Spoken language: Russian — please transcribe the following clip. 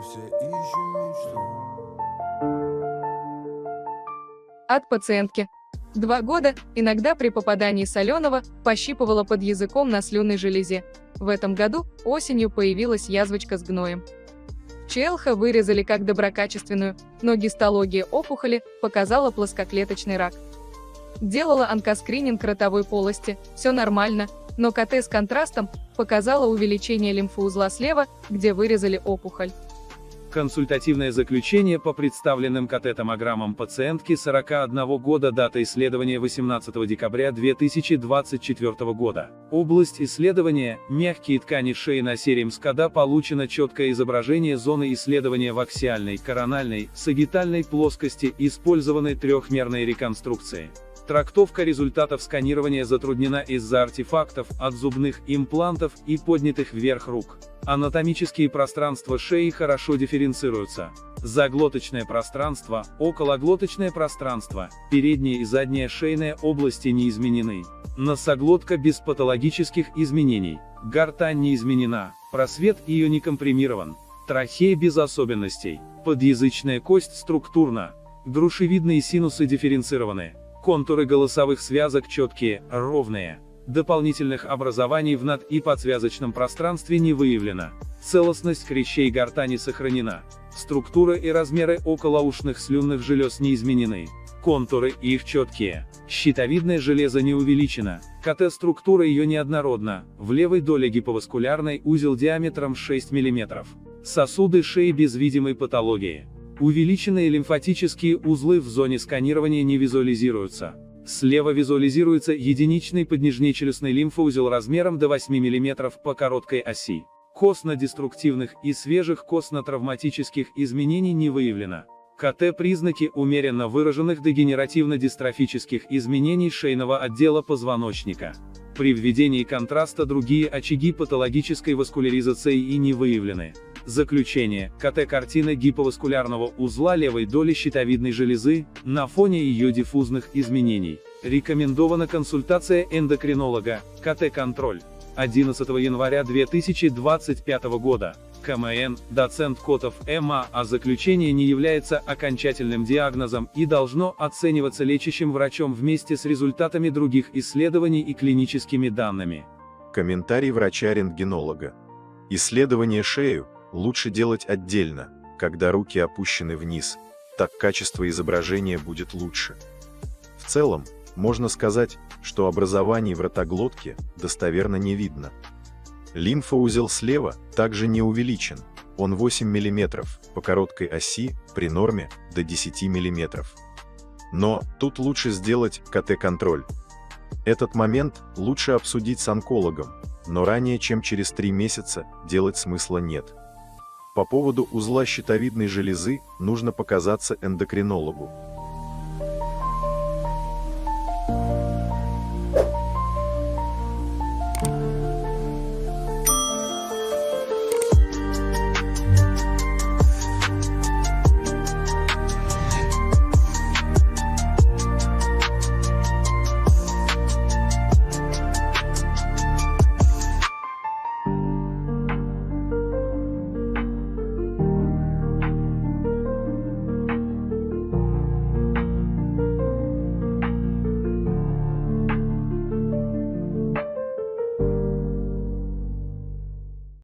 все ищем мечту. От пациентки. 2 года, иногда при попадании соленого, пощипывала под языком на слюнной железе. В этом году осенью появилась язвочка с гноем. ЧЛХ вырезали как доброкачественную, но гистология опухоли показала плоскоклеточный рак. Делала онкоскрининг ротовой полости, все нормально, но КТ с контрастом показала увеличение лимфоузла слева, где вырезали опухоль. Консультативное заключение по представленным КТ-томограммам пациентки 41 года, дата исследования 18 декабря 2024 года. Область исследования – мягкие ткани шеи на серии МСКДА. Получено четкое изображение зоны исследования в аксиальной, корональной, сагитальной плоскости, использованы трехмерные реконструкции. Трактовка результатов сканирования затруднена из-за артефактов от зубных имплантов и поднятых вверх рук. Анатомические пространства шеи хорошо дифференцируются. Заглоточное пространство, окологлоточное пространство, передняя и задняя шейная области не изменены. Носоглотка без патологических изменений. Гортань не изменена, просвет ее не компримирован. Трахея без особенностей. Подъязычная кость структурна. Грушевидные синусы дифференцированы. Контуры голосовых связок четкие, ровные. Дополнительных образований в над- и подсвязочном пространстве не выявлено. Целостность хрящей гортани сохранена. Структура и размеры околоушных слюнных желез не изменены. Контуры их четкие. Щитовидное железо не увеличено. КТ-структура ее неоднородна. В левой доле гиповаскулярный узел диаметром 6 мм. Сосуды шеи без видимой патологии. Увеличенные лимфатические узлы в зоне сканирования не визуализируются. Слева визуализируется единичный поднижнечелюстный лимфоузел размером до 8 мм по короткой оси. Костно-деструктивных и свежих костно-травматических изменений не выявлено. КТ признаки умеренно выраженных дегенеративно-дистрофических изменений шейного отдела позвоночника. При введении контраста другие очаги патологической васкуляризации и не выявлены. Заключение. КТ-картина гиповаскулярного узла левой доли щитовидной железы, на фоне ее диффузных изменений. Рекомендована консультация эндокринолога, КТ-контроль. 11 января 2025 года. КМН, доцент Котов МА, а заключение не является окончательным диагнозом и должно оцениваться лечащим врачом вместе с результатами других исследований и клиническими данными. Комментарий врача-рентгенолога. Исследование шею лучше делать отдельно, когда руки опущены вниз, так качество изображения будет лучше. В целом, можно сказать, что образований в ротоглотке достоверно не видно. Лимфоузел слева также не увеличен, он 8 мм по короткой оси, при норме до 10 мм. Но тут лучше сделать КТ-контроль. Этот момент лучше обсудить с онкологом, но ранее чем через 3 месяца делать смысла нет. По поводу узла щитовидной железы нужно показаться эндокринологу.